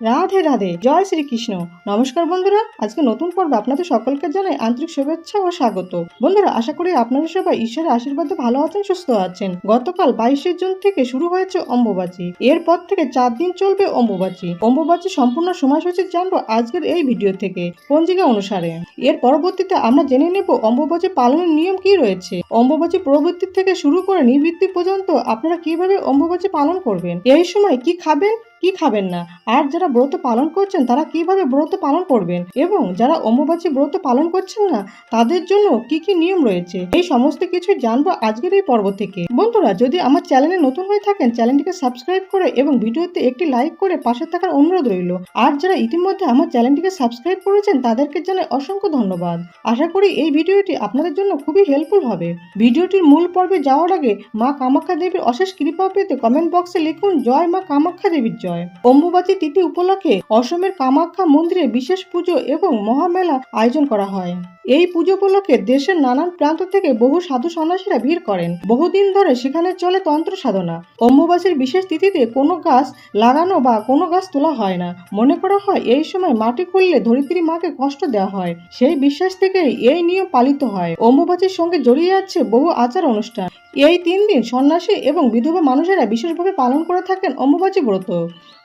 রাধে রাধে, জয় শ্রীকৃষ্ণ। নমস্কার বন্ধুরা, আজকে নতুন পর্বে আপনাদের সকলকে জানাই আন্তরিক শুভেচ্ছা ও স্বাগত। বন্ধুরা, আশা করি আপনারা সবাই ঈশ্বরের আশীর্বাদে ভালো আছেন, সুস্থ আছেন। গতকাল 22শে জুন থেকে শুরু হয়েছে অম্বুবাচী। এরপর থেকে 4 দিন চলবে অম্বুবাচী। অম্বুবাচী সম্পূর্ণ সময়সূচি জানবো আজকের এই ভিডিও থেকে পঞ্জিকা অনুসারে। এর পরবর্তীতে আমরা জেনে নেব অম্বুবাচী পালনের নিয়ম কি রয়েছে। অম্বুবাচী প্রবৃত্তি থেকে শুরু করে নিবৃত্তি পর্যন্ত আপনারা কিভাবে অম্বুবাচী পালন করবেন, এই সময় কি খাবেন কি খাবেন না, আর যারা ব্রত পালন করছেন তারা কিভাবে ব্রত পালন করবেন, এবং যারা অম্বুবাচী ব্রত পালন করছেন না তাদের জন্য কি কি নিয়ম রয়েছে, এই সমস্ত কিছু জানবো আজকের এই পর্ব থেকে। বন্ধুরা, যদি আমার চ্যানেলে নতুন হয়ে থাকেন চ্যানেলটিকে সাবস্ক্রাইব করে এবং ভিডিওতে একটি লাইক করে পাশে থাকার অনুরোধ রইল। আর যারা ইতিমধ্যে আমার চ্যানেলটিকে সাবস্ক্রাইব করেছেন তাদেরকে জানাই অসংখ্য ধন্যবাদ। আশা করি এই ভিডিওটি আপনাদের জন্য খুবই হেল্পফুল হবে। ভিডিওটির মূল পর্বে যাওয়ার আগে মা কামাখ্যা দেবীর অশেষ কৃপা পেতে কমেন্ট বক্সে লিখুন জয় মা কামাখ্যা দেবীর জয়। অম্বুবাচী তিথি উপলক্ষে অসমের কামাখ্যা মন্দিরে বিশেষ পুজো এবং মহামেলা আয়োজন করা হয়। এই পুজো উপলক্ষে দেশের নানান প্রান্ত থেকে বহু সাধু সন্ন্যাসীরা ভিড় করেন। বহুদিন ধরে সেখানে চলে তন্ত্র সাধনা। অম্বুবাচীর বিশেষ তিথিতে কোনো গাছ লাগানো বা কোনো গাছ তোলা হয় না। মনে করা হয় এই সময় মাটি খুললে ধরিত্রী মাকে কষ্ট দেওয়া হয়। সেই বিশ্বাস থেকেই এই নিয়ম পালিত হয়। অম্বুবাচীর সঙ্গে জড়িয়ে আছে বহু আচার অনুষ্ঠান। এই 3 দিন সন্ন্যাসী এবং বিধবা মানুষেরা বিশেষভাবে পালন করে থাকেন অম্বুবাচী ব্রত।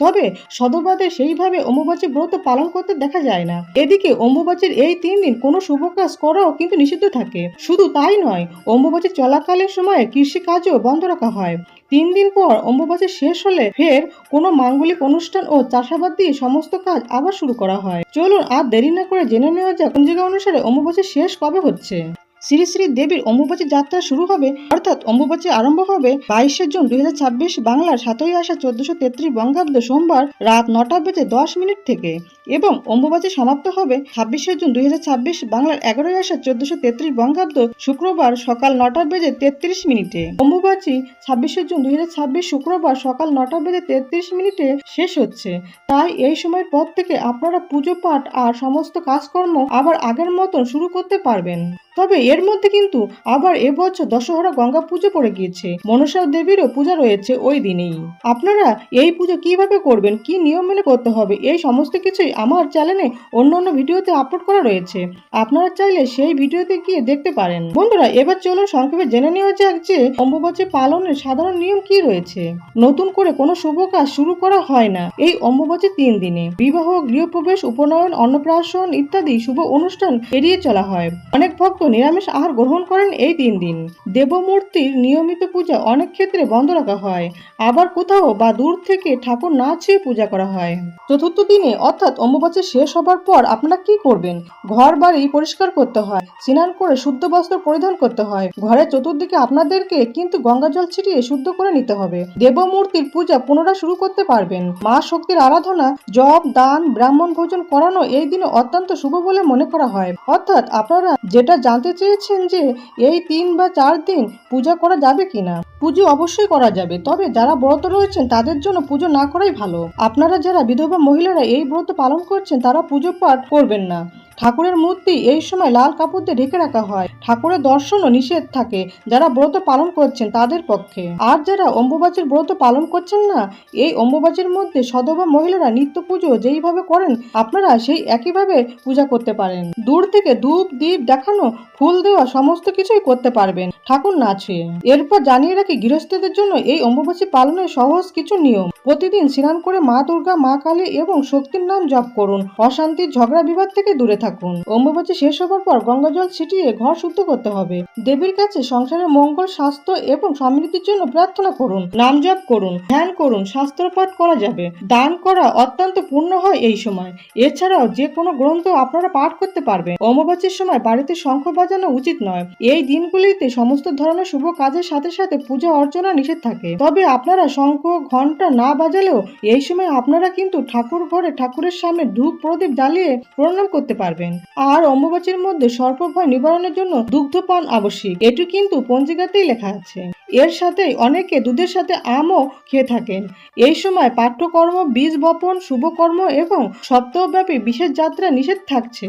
তবে সদবাদে সেইভাবে অম্বুবাচী ব্রত পালন করতে দেখা যায় না। এদিকে অম্বুবাচীর এই 3 দিন কোনো শুভ কাজ করাও কিন্তু নিষিদ্ধ থাকে। শুধু তাই নয়, অম্বুবাচী চলাকালীন সময়ে কৃষি কাজও বন্ধ রাখা হয়। 3 দিন পর অম্বুবাচী শেষ হলে ফের কোনো মাঙ্গলিক অনুষ্ঠান ও চাষাবাদ দিয়ে সমস্ত কাজ আবার শুরু করা হয়। চলুন আর দেরি না করে জেনে নেওয়া যাক পঞ্জিকা অনুসারে অম্বুবাচী শেষ কবে হচ্ছে। শ্রী শ্রী দেবীর অম্বুবাচী যাত্রা শুরু হবে, অর্থাৎ অম্বুবাচী আরম্ভ হবে 22শে জুন 2026 বাংলার 7ই আষাঢ় 1433 বঙ্গাব্দ সোমবার রাত 9:10 থেকে, এবং অম্বুবাচী সমাপ্ত হবে 26শে জুন 2026 বাংলার 11ই আষাঢ় 1433 বঙ্গাব্দ শুক্রবার সকাল 9:33। অম্বুবাচী 26শে জুন 2026 শুক্রবার সকাল 9:33 শেষ হচ্ছে। তাই এই সময়ের পর থেকে আপনারা পুজো পাঠ আর সমস্ত কাজকর্ম আবার আগের মতন শুরু করতে পারবেন। তবে এর মধ্যে কিন্তু আবার এবছর দশহরা গঙ্গা পুজো পড়ে গিয়েছে। মনসা দেবীরও পূজা রয়েছে ওই দিনেই। আপনারা এই পুজো কিভাবে করবেন, কি নিয়ম মেনে করতে হবে, এই সমস্ত কিছুই আমার চ্যানেলে অন্য ভিডিওতে আপলোড করা রয়েছে। আপনারা চাইলে সেই ভিডিওতে গিয়ে দেখতে পারেন। বন্ধুরা, এবার চলুন সংক্ষেপে জেনে নেওয়া যাক যে অম্বুবাচী পালনের সাধারণ নিয়ম কি রয়েছে। নতুন করে কোনো শুভ কাজ শুরু করা হয় না এই অম্বুবাচী 3 দিনে। বিবাহ, গৃহপ্রবেশ, উপনয়ন, অন্নপ্রাশন ইত্যাদি শুভ অনুষ্ঠান এড়িয়ে চলা হয়। অনেক ভক্ত নিরামিষ আহার গ্রহণ করেন এই 3 দিন। দেবমূর্তির নিয়মিত পূজা অনেক ক্ষেত্রে বন্ধ রাখা হয়, আবার কোথাও বা দূর থেকে ঠাকুর না ছুঁয়ে পূজা করা হয়। চতুর্থ দিনে অর্থাৎ অম্বুবাচী শেষ হবার পর আপনারা কি করবেন? ঘর বাড়ি পরিষ্কার করতে হয়, স্নান করে শুদ্ধ বস্ত্র পরিধান করতে হয়। ঘরের চতুর্দিকে আপনাদেরকে কিন্তু গঙ্গা জল ছিটিয়ে শুদ্ধ করে নিতে হবে। দেবমূর্তির পূজা পুনরায় শুরু করতে পারবেন। মা শক্তির আরাধনা, জপ, দান, ব্রাহ্মণ ভোজন করানো এই দিনে অত্যন্ত শুভ বলে মনে করা হয়। অর্থাৎ আপনারা যেটা জানতে চেয়েছেন যে এই 3 বা 4 দিন পূজা করা যাবে কিনা। পুজো অবশ্যই করা যাবে, তবে যারা ব্রত রয়েছেন তাদের জন্য পুজো না করাই ভালো। আপনারা যারা বিধবা মহিলারা এই ব্রত পালন করছেন তারা পুজো পাঠ করবেন না। ঠাকুরের মূর্তি এই সময় লাল কাপড় দিয়ে ঢেকে রাখা হয়। ঠাকুরের দর্শনও নিষেধ থাকে যারা ব্রত পালন করছেন তাদের পক্ষে। আর যারা অম্বুবাচীর ব্রত পালন করছেন না, এই অম্বুবাচীর মধ্যে সধবা মহিলারা নিত্য পুজো যেইভাবে করেন আপনারা সেই একইভাবে পূজা করতে পারেন। দূর থেকে ধূপ দীপ দেখানো, ফুল দেওয়া সমস্ত কিছুই করতে পারবেন ঠাকুর না ছুঁয়ে। এরপর জানিয়ে রাখি গৃহস্থদের জন্য এই অম্বুবাচী পালনের সহজ কিছু নিয়ম। প্রতিদিন স্নান করে মা দুর্গা, মা কালী এবং শক্তির নাম জপ করুন। অশান্তি, ঝগড়া বিবাদ থেকে দূরে থাকুন। অম্বুবাচী শেষ হবার পর গঙ্গা জল ছিটিয়ে ঘর শুদ্ধ করতে হবে। দেবীর কাছে সংসারের মঙ্গল, স্বাস্থ্য এবং সমৃদ্ধির জন্য প্রার্থনা করুন। নাম জপ করুন, ধ্যান করুন, শাস্ত্র পাঠ করা যাবে। দান করা অত্যন্ত পূর্ণ হয় এই সময়। এছাড়াও যে কোনো গ্রন্থ আপনারা পাঠ করতে পারবেন। অম্বুবাচীর সময় বাড়িতে শঙ্খ বাজানো উচিত নয়। এই দিনগুলিতে সমস্ত ধরনের শুভ কাজের সাথে সাথে পূজা অর্চনা নিষেধ থাকে। তবে আপনারা শঙ্খ ঘন্টা না বাজালেও এই সময় আপনারা কিন্তু ঠাকুর ঘরে ঠাকুরের সামনে ধূপ প্রদীপ জ্বালিয়ে প্রণাম করতে পারবেন। আর অম্বুবাচীর মধ্যে সর্পভয় নিবারণের জন্য দুগ্ধপান আবশ্যিক, এটি কিন্তু পঞ্জিকাতেই লেখা আছে। এর সাথে অনেকে দুধের সাথে আমও খেয়ে থাকেন। এই সময় পাঠ্যকর্ম, বীজ বপন, শুভকর্ম এবং সপ্তাহব্যাপী বিশেষ যাত্রা নিষেধ থাকছে।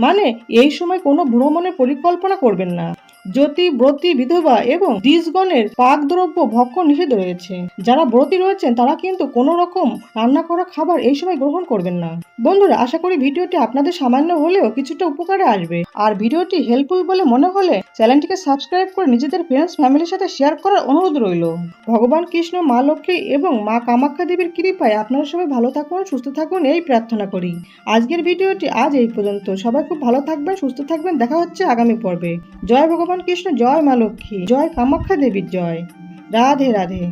মানে এই সময় কোনো ভ্রমণের পরিকল্পনা করবেন না। জ্যোতি, ব্রতী, বিধবা এবং দ্বিজগণের পাক দ্রব্য ভক্ষণ নিষেধ রয়েছে। যারা ব্রতী রয়েছেন তারা কিন্তু কোনো রকম রান্না করা খাবার এই সময় গ্রহণ করবেন না। বন্ধুরা, আশা করি ভিডিওটি আপনাদের সামান্য হলেও কিছুটা উপকারে আসবে। আর ভিডিওটি হেল্পফুল বলে মনে হলে চ্যানেলটিকে সাবস্ক্রাইব করে নিজেদের ফ্রেন্ডস ফ্যামিলির সাথে শেয়ার করার অনুরোধ রইল। ভগবান কৃষ্ণ, মা লক্ষ্মী এবং মা কামাখ্যা দেবীর কৃপায় আপনারা সবাই ভালো থাকুন, সুস্থ থাকুন এই প্রার্থনা করি। আজকের ভিডিওটি আজ এই পর্যন্ত। সবাই খুব ভালো থাকবেন, সুস্থ থাকবেন। দেখা হচ্ছে আগামী পর্বে। জয় ভগবান কৃষ্ণ, জয় মা লক্ষ্মী, জয় কামাখ্যা দেবীর জয়। রাধে রাধে।